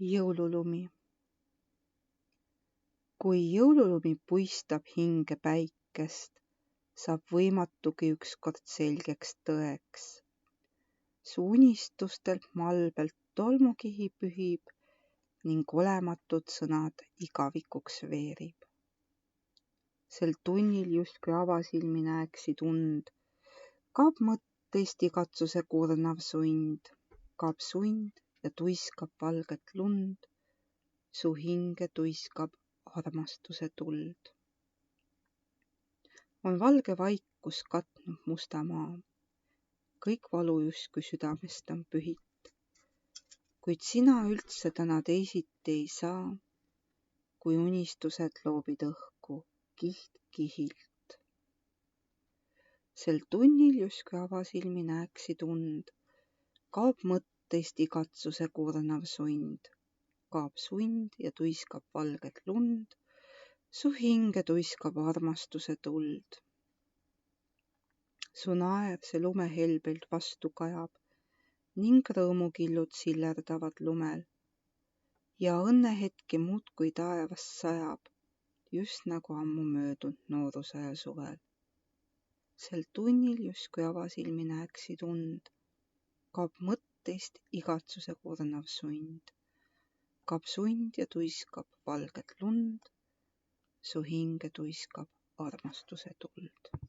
Jõululumi. Kui jõululumi puistab hinge päikest, saab võimatugi ükskord selgeks tõeks. Su unistustelt malbelt tolmukihi pühib ning olematud sõnad igavikuks veerib. Sel tunnil justkui avasilmi näeksid und, kaob mõtteist igatsuse kurnav sund, kaob sund ja tuiskab valget lund, su hinge tuiskab armastuse tuld. On valge vaikus katnud musta maa, kõik valu justkui südamest on pühit. Kuid sina üldse täna teisiti ei saa, kui unistused loobid õhku kiht kihilt. Sel tunnil justkui avasilmi näeksid und, kaob mõtteist igatsuse kurnav sund, kaob sund ja tuiskab valget lund, su hinge tuiskab armastuse tuld. Su naer see lumehelbelt vastu kajab ning rõõmukillud sillerdavad lumel ja õnnehetki muudkui taevast sajab, just nagu ammu möödunud noorusaja suvel. Sel tunnil justkui avasilmi näeksid und, kaob mõtteist igatsuse kurnav sund, kaob sund ja tuiskab valget lund, su hinge tuiskab armastuse tuld.